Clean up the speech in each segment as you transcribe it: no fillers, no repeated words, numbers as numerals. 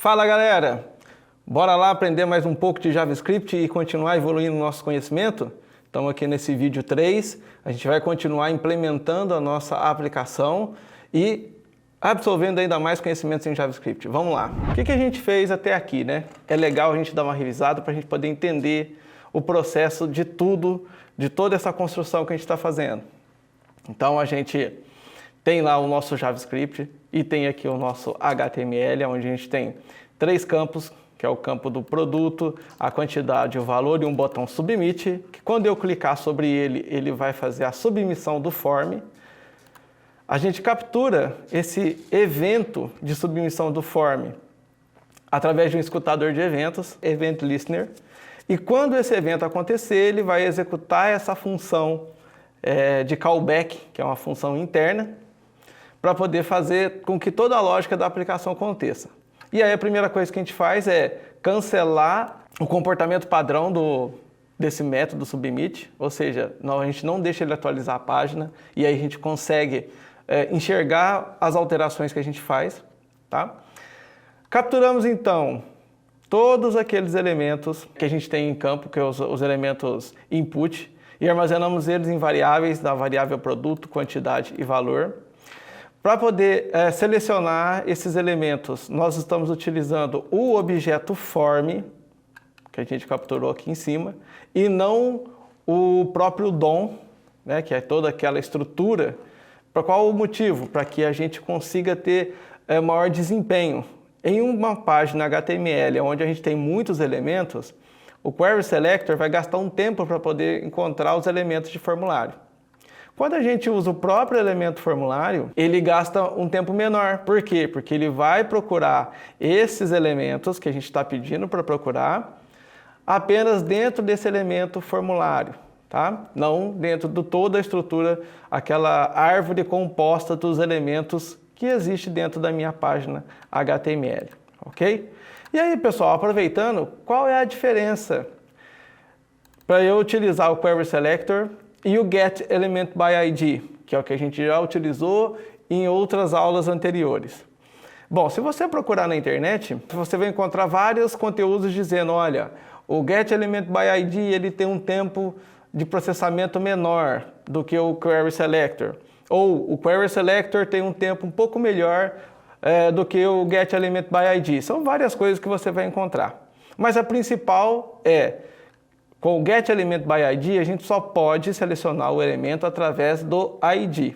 Fala galera, bora lá aprender mais um pouco de JavaScript e continuar evoluindo o nosso conhecimento? Estamos aqui nesse vídeo 3, a gente vai continuar implementando a nossa aplicação e absorvendo ainda mais conhecimentos em JavaScript. Vamos lá. O que a gente fez até aqui, né? É legal a gente dar uma revisada para a gente poder entender o processo de tudo, de toda essa construção que a gente está fazendo. Então a gente tem lá o nosso JavaScript e tem aqui o nosso HTML, onde a gente tem 3 campos, que é o campo do produto, a quantidade, o valor e um botão Submit, que quando eu clicar sobre ele, ele vai fazer a submissão do form. A gente captura esse evento de submissão do form através de um escutador de eventos, Event Listener, e quando esse evento acontecer, ele vai executar essa função de callback, que é uma função interna, para poder fazer com que toda a lógica da aplicação aconteça. E aí a primeira coisa que a gente faz é cancelar o comportamento padrão desse método submit, ou seja, a gente não deixa ele atualizar a página e aí a gente consegue enxergar as alterações que a gente faz. Tá? Capturamos então todos aqueles elementos que a gente tem em campo, que são os elementos input, e armazenamos eles em variáveis da variável produto, quantidade e valor. Para poder selecionar esses elementos, nós estamos utilizando o objeto form, que a gente capturou aqui em cima, e não o próprio DOM, né, que é toda aquela estrutura. Para qual o motivo? Para que a gente consiga ter maior desempenho. Em uma página HTML, onde a gente tem muitos elementos, o Query Selector vai gastar um tempo para poder encontrar os elementos de formulário. Quando a gente usa o próprio elemento formulário, ele gasta um tempo menor. Por quê? Porque ele vai procurar esses elementos que a gente está pedindo para procurar apenas dentro desse elemento formulário, tá? Não dentro de toda a estrutura, aquela árvore composta dos elementos que existe dentro da minha página HTML, ok? E aí, pessoal, aproveitando, qual é a diferença para eu utilizar o Query Selector e o Get Element by ID, que é o que a gente já utilizou em outras aulas anteriores? Bom, se você procurar na internet, você vai encontrar vários conteúdos dizendo, olha, o Get Element by ID ele tem um tempo de processamento menor do que o Query Selector. Ou o Query Selector tem um tempo um pouco melhor do que o Get Element by ID. São várias coisas que você vai encontrar. Mas a principal é, com o Get Element by ID, a gente só pode selecionar o elemento através do ID.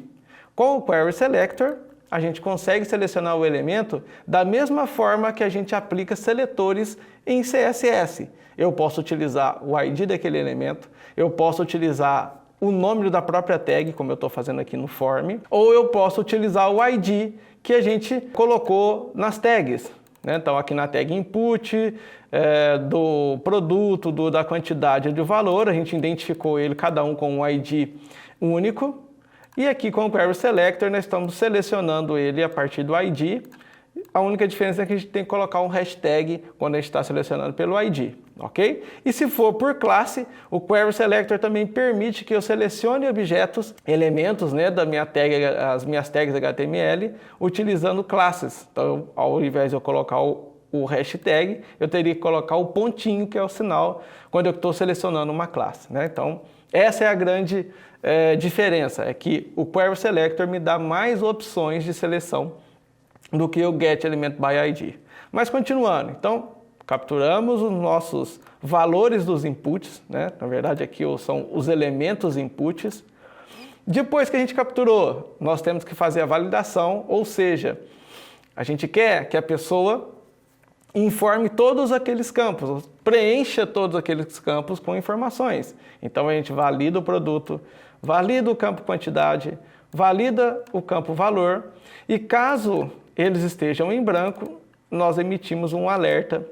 Com o Query Selector, a gente consegue selecionar o elemento da mesma forma que a gente aplica seletores em CSS. Eu posso utilizar o ID daquele elemento, eu posso utilizar o nome da própria tag, como eu estou fazendo aqui no form, ou eu posso utilizar o ID que a gente colocou nas tags. Então, aqui na tag input, do produto, da quantidade e do valor, a gente identificou ele, cada um com um ID único. E aqui com o Query Selector, nós estamos selecionando ele a partir do ID. A única diferença é que a gente tem que colocar um hashtag quando a gente está selecionando pelo ID, ok? E se for por classe, o Query Selector também permite que eu selecione objetos, elementos, né, da minha tag, as minhas tags HTML, utilizando classes. Então, ao invés de eu colocar o hashtag, eu teria que colocar o pontinho, que é o sinal, quando eu estou selecionando uma classe, né? Então, essa é a grande diferença, é que o Query Selector me dá mais opções de seleção do que o Get Element by ID. Mas continuando, então, capturamos os nossos valores dos inputs, né? Na verdade aqui são os elementos inputs. Depois que a gente capturou, nós temos que fazer a validação, ou seja, a gente quer que a pessoa informe todos aqueles campos, preencha todos aqueles campos com informações. Então a gente valida o produto, valida o campo quantidade, valida o campo valor e caso eles estejam em branco, nós emitimos um alerta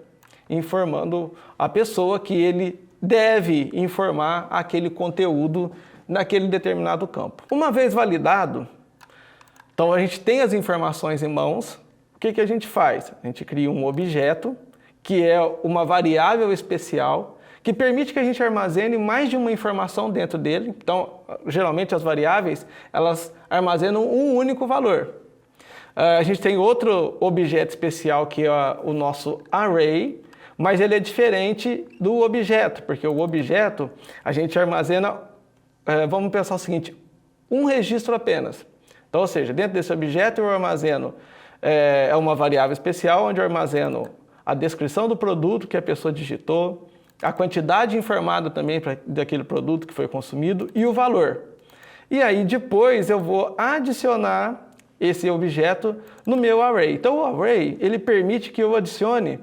informando a pessoa que ele deve informar aquele conteúdo naquele determinado campo. Uma vez validado, então a gente tem as informações em mãos, o que a gente faz? A gente cria um objeto, que é uma variável especial, que permite que a gente armazene mais de uma informação dentro dele. Então, geralmente as variáveis, elas armazenam um único valor. A gente tem outro objeto especial que é o nosso array, mas ele é diferente do objeto, porque o objeto a gente armazena, vamos pensar o seguinte, um registro apenas. Então, ou seja, dentro desse objeto eu armazeno uma variável especial onde eu armazeno a descrição do produto que a pessoa digitou, a quantidade informada também daquele produto que foi consumido e o valor. E aí depois eu vou adicionar esse objeto no meu array. Então o array, ele permite que eu adicione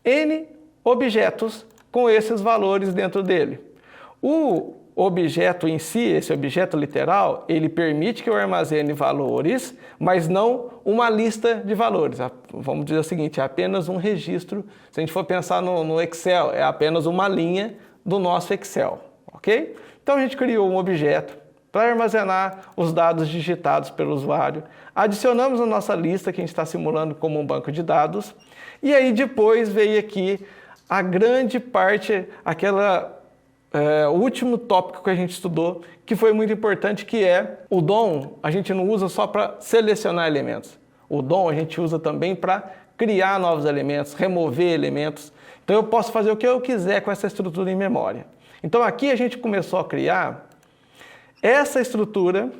N objetos com esses valores dentro dele. O objeto em si, esse objeto literal, ele permite que eu armazene valores, mas não uma lista de valores. Vamos dizer o seguinte, é apenas um registro. Se a gente for pensar no Excel, é apenas uma linha do nosso Excel, ok? Então a gente criou um objeto para armazenar os dados digitados pelo usuário. Adicionamos na nossa lista que a gente está simulando como um banco de dados. E aí depois veio aqui a grande parte, o último tópico que a gente estudou, que foi muito importante, que é o DOM. A gente não usa só para selecionar elementos. O DOM a gente usa também para criar novos elementos, remover elementos. Então eu posso fazer o que eu quiser com essa estrutura em memória. Então aqui a gente começou a criar essa estrutura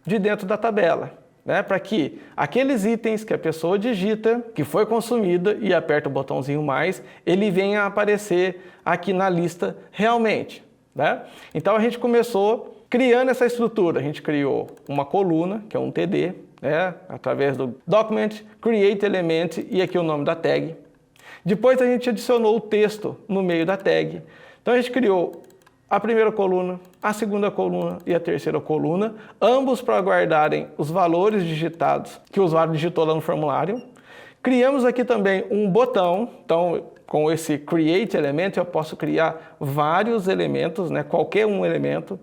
de dentro da tabela, né? Para que aqueles itens que a pessoa digita, que foi consumida e aperta o botãozinho mais, ele venha a aparecer aqui na lista realmente, né? Então a gente começou criando essa estrutura. A gente criou uma coluna, que é um TD, né? Através do Document, Create Element e aqui o nome da tag. Depois a gente adicionou o texto no meio da tag. Então a gente criou a primeira coluna, a segunda coluna e a terceira coluna, ambos para guardarem os valores digitados que o usuário digitou lá no formulário. Criamos aqui também um botão, então com esse Create Element eu posso criar vários elementos, né, qualquer um elemento.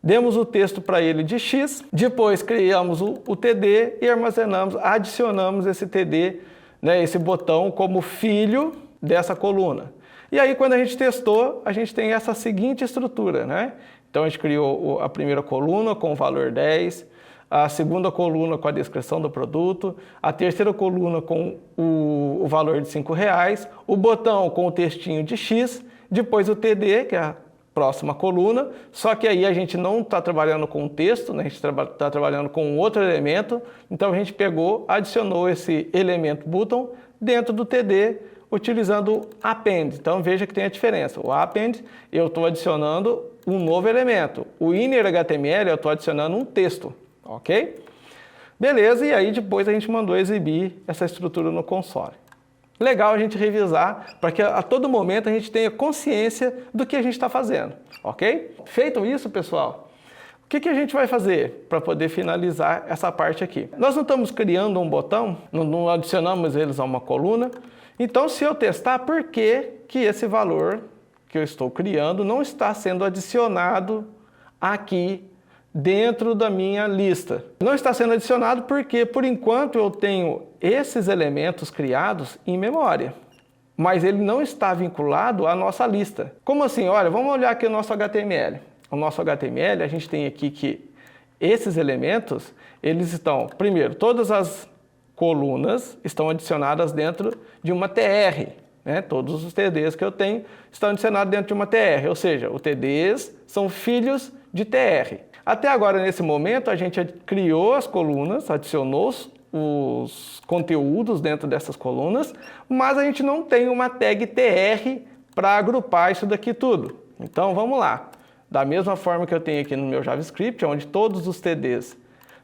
Demos o texto para ele de X, depois criamos o TD e armazenamos, adicionamos esse TD, né, esse botão como filho dessa coluna. E aí, quando a gente testou, a gente tem essa seguinte estrutura, né? Então, a gente criou a primeira coluna com o valor 10, a segunda coluna com a descrição do produto, a terceira coluna com o valor de R$5, o botão com o textinho de X, depois o TD, que é a próxima coluna, só que aí a gente não está trabalhando com o texto, né? A gente está trabalhando com outro elemento, então a gente pegou, adicionou esse elemento button dentro do TD, utilizando o append. Então veja que tem a diferença. O append, eu estou adicionando um novo elemento. O inner HTML, eu estou adicionando um texto, ok? Beleza, e aí depois a gente mandou exibir essa estrutura no console. Legal a gente revisar, para que a todo momento a gente tenha consciência do que a gente está fazendo, ok? Feito isso, pessoal, o que a gente vai fazer para poder finalizar essa parte aqui? Nós não estamos criando um botão, não adicionamos eles a uma coluna. Então, se eu testar, por que esse valor que eu estou criando não está sendo adicionado aqui dentro da minha lista? Não está sendo adicionado porque, por enquanto, eu tenho esses elementos criados em memória, mas ele não está vinculado à nossa lista. Como assim? Olha, vamos olhar aqui o nosso HTML. O nosso HTML, a gente tem aqui que esses elementos, eles estão, primeiro, todas as colunas estão adicionadas dentro de uma TR, né? Todos os TDs que eu tenho estão adicionados dentro de uma TR, ou seja, os TDs são filhos de TR. Até agora, nesse momento, a gente criou as colunas, adicionou os conteúdos dentro dessas colunas, mas a gente não tem uma tag TR para agrupar isso daqui tudo. Então, vamos lá. Da mesma forma que eu tenho aqui no meu JavaScript, onde todos os TDs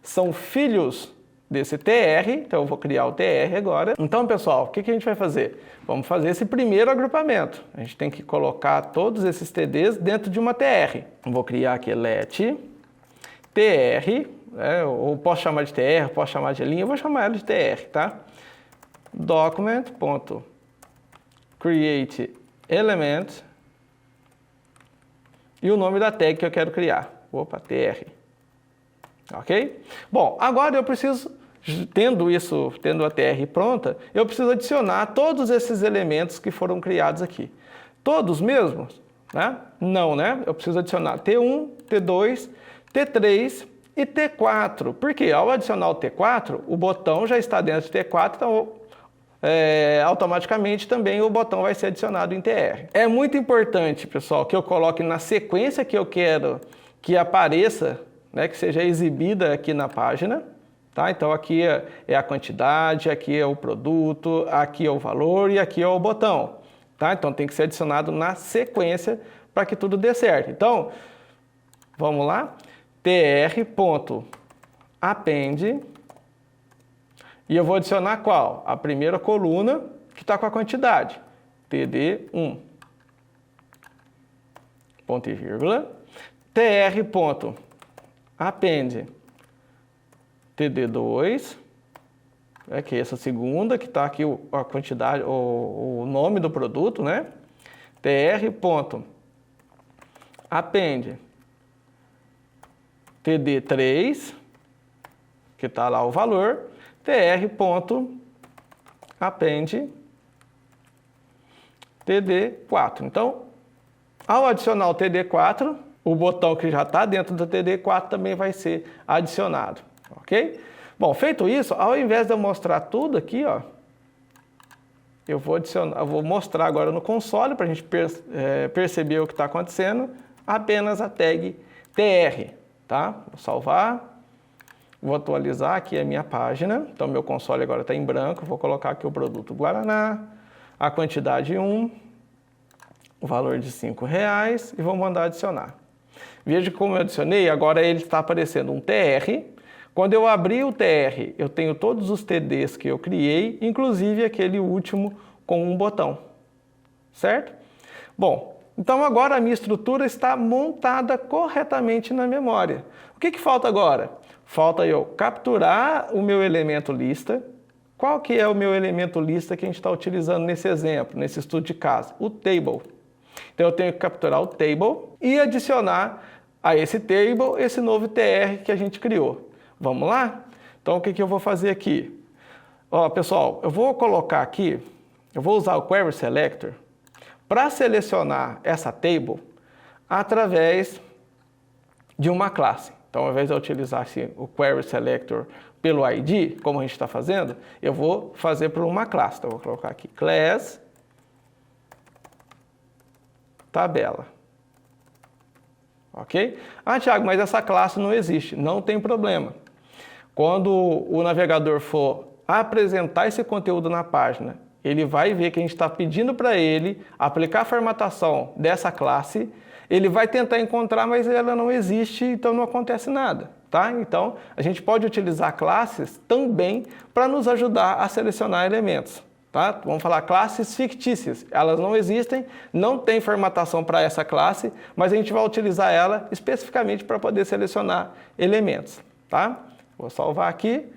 são filhos desse TR, então eu vou criar o TR agora. Então, pessoal, o que a gente vai fazer? Vamos fazer esse primeiro agrupamento. A gente tem que colocar todos esses TDs dentro de uma TR. Eu vou criar aqui let TR, né? Ou posso chamar de TR, posso chamar de linha, eu vou chamar ela de TR, tá? Document.create element e o nome da tag que eu quero criar. Opa, TR. Ok? Bom, agora eu preciso, tendo a TR pronta, eu preciso adicionar todos esses elementos que foram criados aqui. Todos mesmos? Né? Não, né? Eu preciso adicionar T1, T2, T3 e T4. Por quê? Ao adicionar o T4, o botão já está dentro de T4, então automaticamente também o botão vai ser adicionado em TR. É muito importante, pessoal, que eu coloque na sequência que eu quero que apareça, né, que seja exibida aqui na página. Tá? Então aqui é a quantidade, aqui é o produto, aqui é o valor e aqui é o botão. Tá? Então tem que ser adicionado na sequência para que tudo dê certo. Então, vamos lá. tr.append e eu vou adicionar qual? A primeira coluna que está com a quantidade. td1. Ponto e vírgula. tr.append td2, que é essa segunda, que está aqui a quantidade, o nome do produto, né? tr.append td3, que está lá o valor, tr.append td4. Então, ao adicionar o td4, o botão que já está dentro do td4 também vai ser adicionado. Ok? Bom, feito isso, ao invés de eu mostrar tudo aqui, ó, eu vou mostrar agora no console para a gente perceber o que está acontecendo, apenas a tag TR. Tá? Vou salvar, vou atualizar aqui a minha página, então meu console agora está em branco, vou colocar aqui o produto Guaraná, a quantidade 1, o valor de R$5 e vou mandar adicionar. Veja como eu adicionei, agora ele está aparecendo um TR. Quando eu abrir o TR, eu tenho todos os TDs que eu criei, inclusive aquele último com um botão, certo? Bom, então agora a minha estrutura está montada corretamente na memória. O que falta agora? Falta eu capturar o meu elemento lista. Qual que é o meu elemento lista que a gente está utilizando nesse exemplo, nesse estudo de caso? O table. Então eu tenho que capturar o table e adicionar a esse table esse novo TR que a gente criou. Vamos lá? Então, o que eu vou fazer aqui? Ó, pessoal, eu vou colocar aqui, eu vou usar o Query Selector para selecionar essa table através de uma classe. Então, ao invés de eu utilizar assim, o Query Selector pelo ID, como a gente está fazendo, eu vou fazer por uma classe. Então, eu vou colocar aqui class tabela. Ok? Ah, Thiago, mas essa classe não existe. Não tem problema. Quando o navegador for apresentar esse conteúdo na página, ele vai ver que a gente está pedindo para ele aplicar a formatação dessa classe, ele vai tentar encontrar, mas ela não existe, então não acontece nada. Tá? Então, a gente pode utilizar classes também para nos ajudar a selecionar elementos. Tá? Vamos falar classes fictícias. Elas não existem, não tem formatação para essa classe, mas a gente vai utilizar ela especificamente para poder selecionar elementos. Tá? Vou salvar aqui.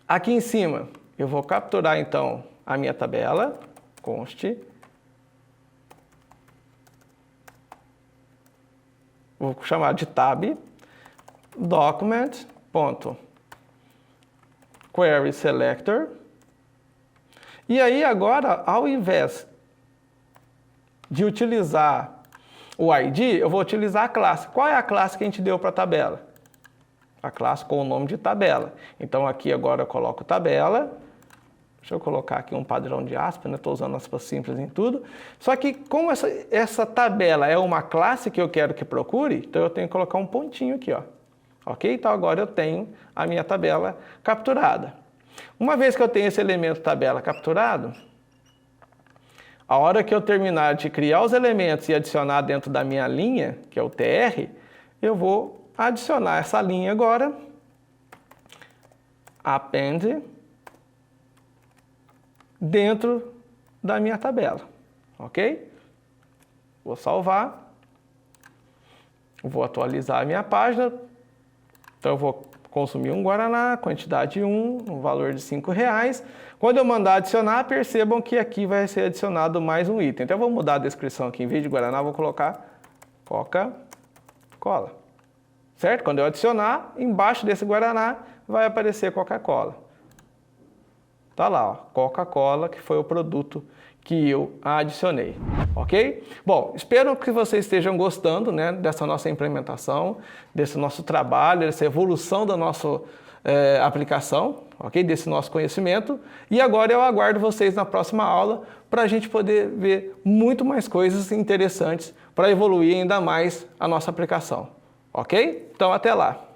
Aqui em cima, eu vou capturar então a minha tabela, const. Vou chamar de tab, document.query selector. E aí agora, ao invés de utilizar o ID, eu vou utilizar a classe. Qual é a classe que a gente deu para a tabela? A classe com o nome de tabela. Então aqui agora eu coloco tabela. Deixa eu colocar aqui um padrão de aspas, né? Estou usando aspas simples em tudo. Só que como essa tabela é uma classe que eu quero que procure, então eu tenho que colocar um pontinho aqui, ó. Ok? Então agora eu tenho a minha tabela capturada. Uma vez que eu tenho esse elemento tabela capturado, a hora que eu terminar de criar os elementos e adicionar dentro da minha linha, que é o TR, eu vou adicionar essa linha agora, append, dentro da minha tabela, ok? Vou salvar, vou atualizar a minha página, então eu vou consumir um Guaraná, quantidade 1, um valor de R$5. Quando eu mandar adicionar, percebam que aqui vai ser adicionado mais um item. Então eu vou mudar a descrição aqui, em vez de Guaraná, eu vou colocar Coca-Cola. Certo? Quando eu adicionar, embaixo desse Guaraná vai aparecer Coca-Cola. Tá lá, ó, Coca-Cola, que foi o produto que eu adicionei. ok? Bom, espero que vocês estejam gostando, né, dessa nossa implementação, desse nosso trabalho, dessa evolução da nossa aplicação, ok? Desse nosso conhecimento. E agora eu aguardo vocês na próxima aula para a gente poder ver muito mais coisas interessantes para evoluir ainda mais a nossa aplicação, ok? Então, até lá!